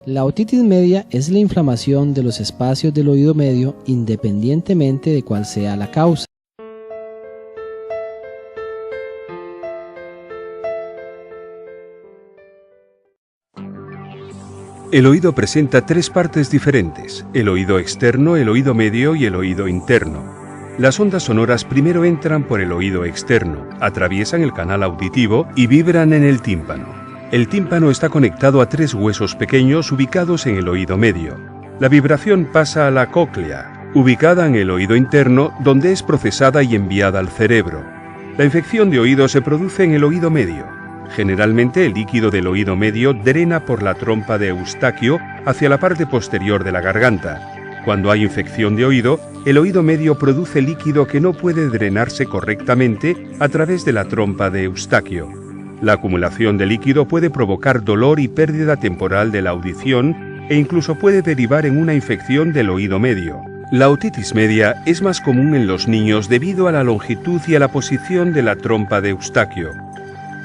La otitis media es la inflamación de los espacios del oído medio independientemente de cuál sea la causa. El oído presenta tres partes diferentes: el oído externo, el oído medio y el oído interno. Las ondas sonoras primero entran por el oído externo, atraviesan el canal auditivo y vibran en el tímpano. El tímpano está conectado a tres huesos pequeños ubicados en el oído medio. La vibración pasa a la cóclea, ubicada en el oído interno, donde es procesada y enviada al cerebro. La infección de oído se produce en el oído medio. Generalmente el líquido del oído medio drena por la trompa de Eustaquio hacia la parte posterior de la garganta. Cuando hay infección de oído, el oído medio produce líquido que no puede drenarse correctamente a través de la trompa de Eustaquio. La acumulación de líquido puede provocar dolor y pérdida temporal de la audición e incluso puede derivar en una infección del oído medio. La otitis media es más común en los niños debido a la longitud y a la posición de la trompa de Eustaquio.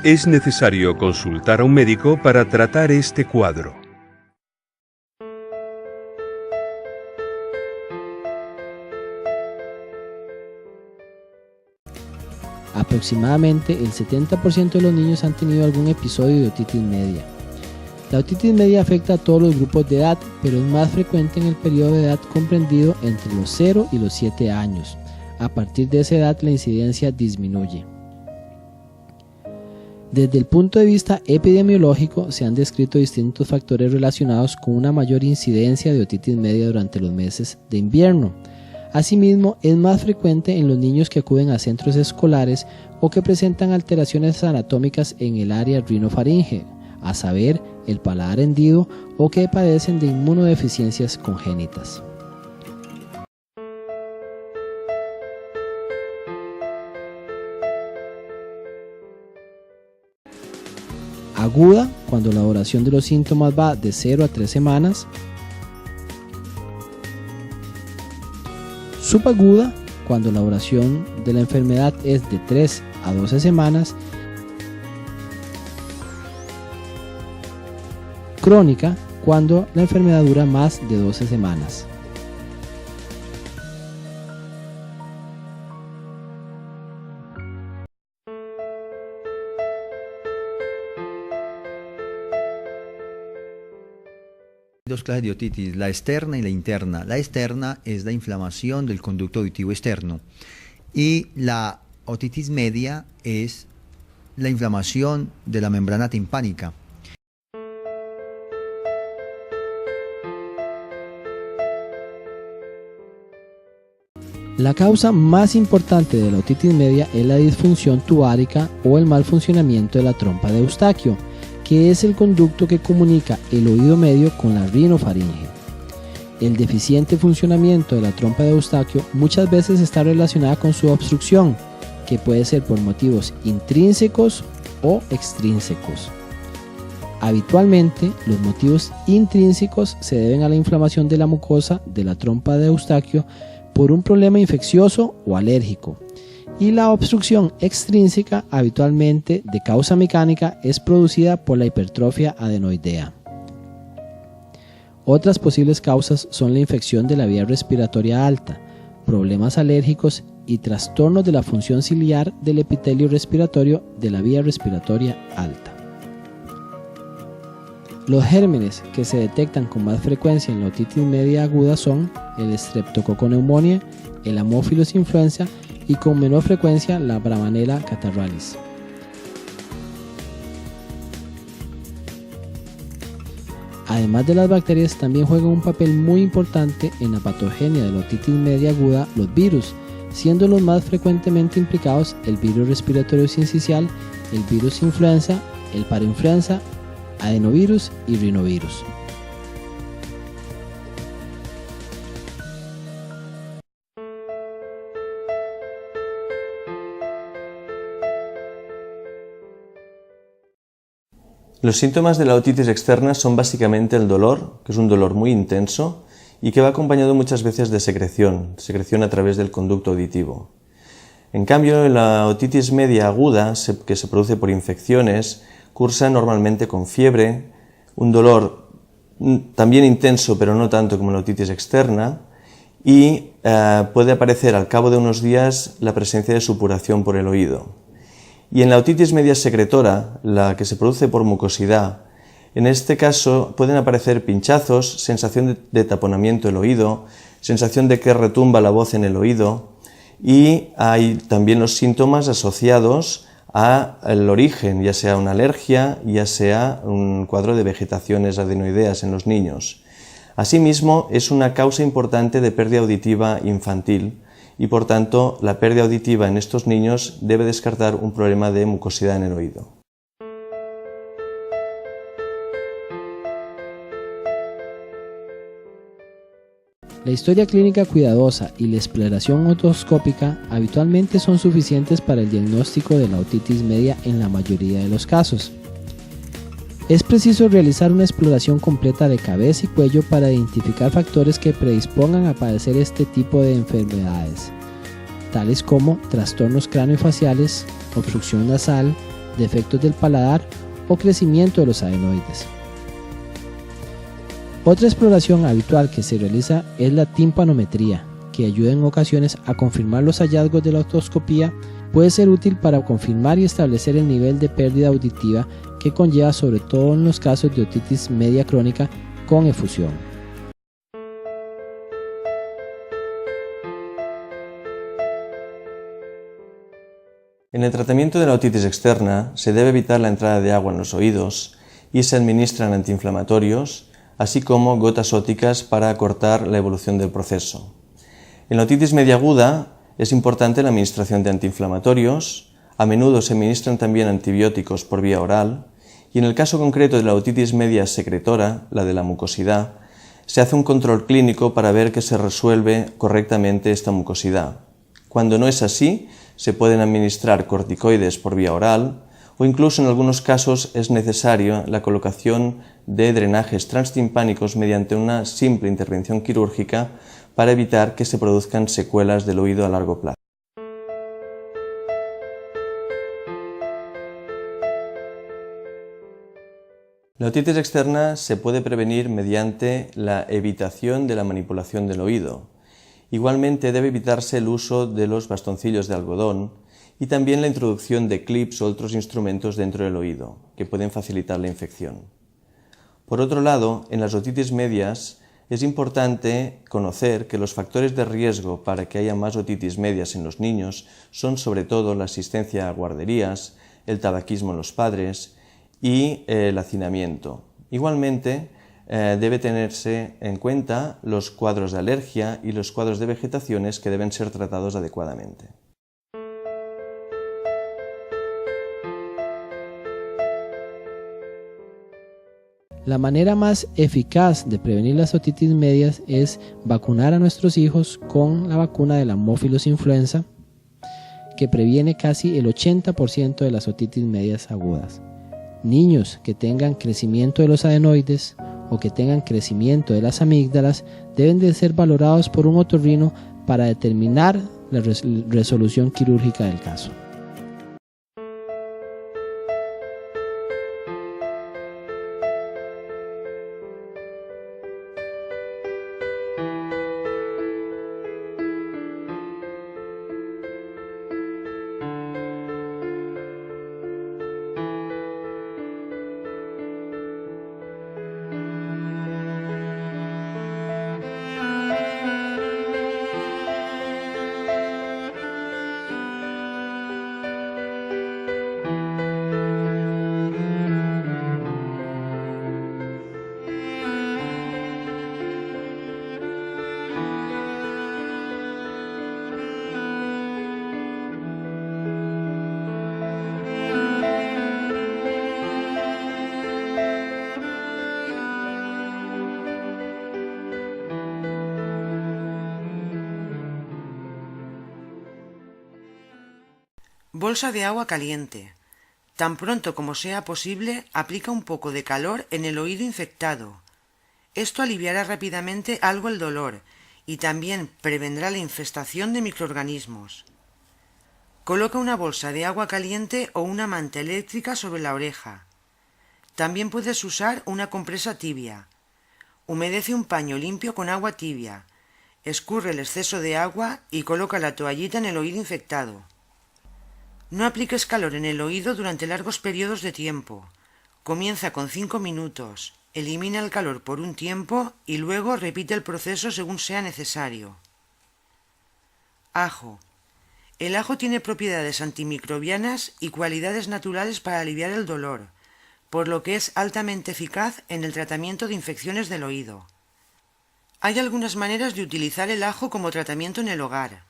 Es necesario consultar a un médico para tratar este cuadro. Aproximadamente el 70% de los niños han tenido algún episodio de otitis media. La otitis media afecta a todos los grupos de edad, pero es más frecuente en el periodo de edad comprendido entre los 0 y los 7 años. A partir de esa edad la incidencia disminuye. Desde el punto de vista epidemiológico se han descrito distintos factores relacionados con una mayor incidencia de otitis media durante los meses de invierno. Asimismo, es más frecuente en los niños que acuden a centros escolares o que presentan alteraciones anatómicas en el área rinofaringe, a saber, el paladar hendido, o que padecen de inmunodeficiencias congénitas. Aguda, cuando la duración de los síntomas va de 0 a 3 semanas. Subaguda, cuando la duración de la enfermedad es de 3 a 12 semanas. Crónica, cuando la enfermedad dura más de 12 semanas. Dos clases de otitis, la externa y la interna. La externa es la inflamación del conducto auditivo externo y la otitis media es la inflamación de la membrana timpánica. La causa más importante de la otitis media es la disfunción tubárica o el mal funcionamiento de la trompa de Eustaquio, que es el conducto que comunica el oído medio con la rinofaringe. El deficiente funcionamiento de la trompa de Eustaquio muchas veces está relacionada con su obstrucción, que puede ser por motivos intrínsecos o extrínsecos. Habitualmente, los motivos intrínsecos se deben a la inflamación de la mucosa de la trompa de Eustaquio por un problema infeccioso o alérgico, y la obstrucción extrínseca, habitualmente de causa mecánica, es producida por la hipertrofia adenoidea. Otras posibles causas son la infección de la vía respiratoria alta, problemas alérgicos y trastornos de la función ciliar del epitelio respiratorio de la vía respiratoria alta. Los gérmenes que se detectan con más frecuencia en la otitis media aguda son el Streptococcus pneumoniae, el Haemophilus influenza y con menor frecuencia la Bramanella catarrhalis. Además de las bacterias, también juegan un papel muy importante en la patogenia de la otitis media aguda los virus, siendo los más frecuentemente implicados el virus respiratorio sincicial, el virus influenza, el parainfluenza, adenovirus y rinovirus. Los síntomas de la otitis externa son básicamente el dolor, que es un dolor muy intenso y que va acompañado muchas veces de secreción a través del conducto auditivo. En cambio, la otitis media aguda, que se produce por infecciones, cursa normalmente con fiebre, un dolor también intenso pero no tanto como la otitis externa, y puede aparecer al cabo de unos días la presencia de supuración por el oído. Y en la otitis media secretora, la que se produce por mucosidad, en este caso pueden aparecer pinchazos, sensación de taponamiento del oído, sensación de que retumba la voz en el oído, y hay también los síntomas asociados al origen, ya sea una alergia, ya sea un cuadro de vegetaciones adenoideas en los niños. Asimismo, es una causa importante de pérdida auditiva infantil y, por tanto, la pérdida auditiva en estos niños debe descartar un problema de mucosidad en el oído. La historia clínica cuidadosa y la exploración otoscópica habitualmente son suficientes para el diagnóstico de la otitis media en la mayoría de los casos. Es preciso realizar una exploración completa de cabeza y cuello para identificar factores que predispongan a padecer este tipo de enfermedades, tales como trastornos craneofaciales, obstrucción nasal, defectos del paladar o crecimiento de los adenoides. Otra exploración habitual que se realiza es la timpanometría, que ayuda en ocasiones a confirmar los hallazgos de la otoscopía. Puede ser útil para confirmar y establecer el nivel de pérdida auditiva que conlleva, sobre todo en los casos de otitis media crónica con efusión. En el tratamiento de la otitis externa se debe evitar la entrada de agua en los oídos y se administran antiinflamatorios, así como gotas óticas para acortar la evolución del proceso. En la otitis media aguda es importante la administración de antiinflamatorios, a menudo se administran también antibióticos por vía oral, y en el caso concreto de la otitis media secretora, la de la mucosidad, se hace un control clínico para ver que se resuelve correctamente esta mucosidad. Cuando no es así, se pueden administrar corticoides por vía oral, o incluso en algunos casos es necesaria la colocación de drenajes transtimpánicos mediante una simple intervención quirúrgica para evitar que se produzcan secuelas del oído a largo plazo. La otitis externa se puede prevenir mediante la evitación de la manipulación del oído. Igualmente debe evitarse el uso de los bastoncillos de algodón y también la introducción de clips o otros instrumentos dentro del oído, que pueden facilitar la infección. Por otro lado, en las otitis medias es importante conocer que los factores de riesgo para que haya más otitis medias en los niños son sobre todo la asistencia a guarderías, el tabaquismo en los padres y el hacinamiento. Igualmente, debe tenerse en cuenta los cuadros de alergia y los cuadros de vegetaciones que deben ser tratados adecuadamente. La manera más eficaz de prevenir las otitis medias es vacunar a nuestros hijos con la vacuna de la Haemophilus influenza, que previene casi el 80% de las otitis medias agudas. Niños que tengan crecimiento de los adenoides o que tengan crecimiento de las amígdalas deben de ser valorados por un otorrino para determinar la resolución quirúrgica del caso. Bolsa de agua caliente. Tan pronto como sea posible, aplica un poco de calor en el oído infectado. Esto aliviará rápidamente algo el dolor y también prevendrá la infestación de microorganismos. Coloca una bolsa de agua caliente o una manta eléctrica sobre la oreja. También puedes usar una compresa tibia. Humedece un paño limpio con agua tibia. Escurre el exceso de agua y coloca la toallita en el oído infectado. No apliques calor en el oído durante largos periodos de tiempo. Comienza con 5 minutos, elimina el calor por un tiempo y luego repite el proceso según sea necesario. Ajo. El ajo tiene propiedades antimicrobianas y cualidades naturales para aliviar el dolor, por lo que es altamente eficaz en el tratamiento de infecciones del oído. Hay algunas maneras de utilizar el ajo como tratamiento en el hogar.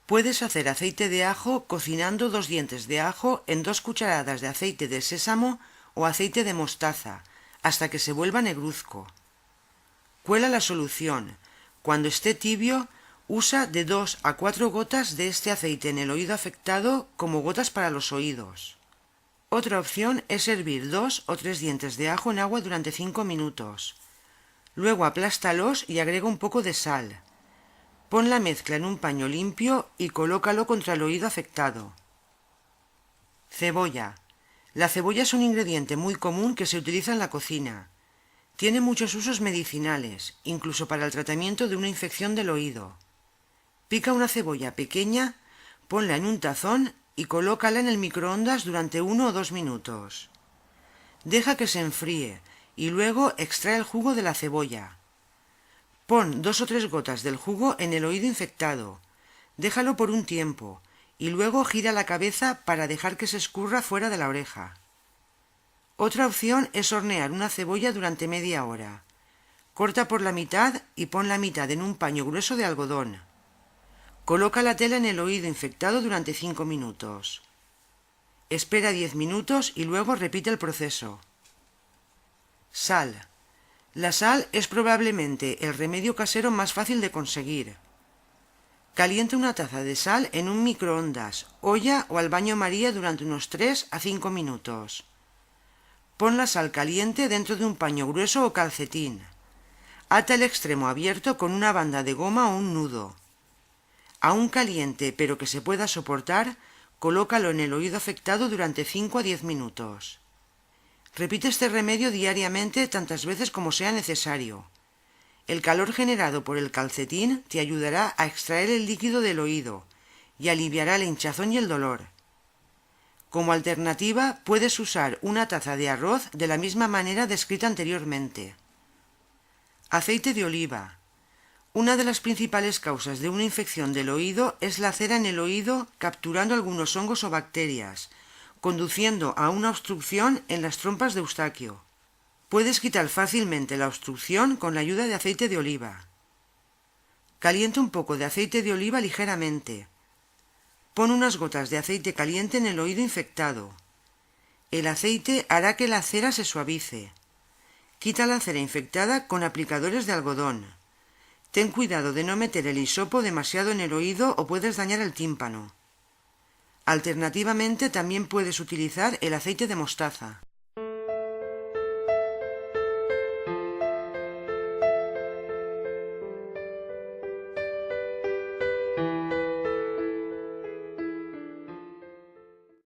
Puedes hacer aceite de ajo cocinando 2 dientes de ajo en 2 cucharadas de aceite de sésamo o aceite de mostaza, hasta que se vuelva negruzco. Cuela la solución. Cuando esté tibio, usa de 2 a 4 gotas de este aceite en el oído afectado como gotas para los oídos. Otra opción es hervir 2 o 3 dientes de ajo en agua durante 5 minutos. Luego aplástalos y agrega un poco de sal. Pon la mezcla en un paño limpio y colócalo contra el oído afectado. Cebolla. La cebolla es un ingrediente muy común que se utiliza en la cocina. Tiene muchos usos medicinales, incluso para el tratamiento de una infección del oído. Pica una cebolla pequeña, ponla en un tazón y colócala en el microondas durante 1 o 2 minutos. Deja que se enfríe y luego extrae el jugo de la cebolla. Pon 2 o 3 gotas del jugo en el oído infectado. Déjalo por un tiempo y luego gira la cabeza para dejar que se escurra fuera de la oreja. Otra opción es hornear una cebolla durante media hora. Corta por la mitad y pon la mitad en un paño grueso de algodón. Coloca la tela en el oído infectado durante 5 minutos. Espera 10 minutos y luego repite el proceso. Sal. La sal es probablemente el remedio casero más fácil de conseguir. Calienta una taza de sal en un microondas, olla o al baño María durante unos 3 a 5 minutos. Pon la sal caliente dentro de un paño grueso o calcetín. Ata el extremo abierto con una banda de goma o un nudo. Aún caliente pero que se pueda soportar, colócalo en el oído afectado durante 5 a 10 minutos. Repite este remedio diariamente tantas veces como sea necesario. El calor generado por el calcetín te ayudará a extraer el líquido del oído y aliviará la hinchazón y el dolor. Como alternativa, puedes usar una taza de arroz de la misma manera descrita anteriormente. Aceite de oliva. Una de las principales causas de una infección del oído es la cera en el oído capturando algunos hongos o bacterias, conduciendo a una obstrucción en las trompas de Eustaquio. Puedes quitar fácilmente la obstrucción con la ayuda de aceite de oliva. Calienta un poco de aceite de oliva ligeramente. Pon unas gotas de aceite caliente en el oído infectado. El aceite hará que la cera se suavice. Quita la cera infectada con aplicadores de algodón. Ten cuidado de no meter el hisopo demasiado en el oído o puedes dañar el tímpano. Alternativamente también puedes utilizar el aceite de mostaza.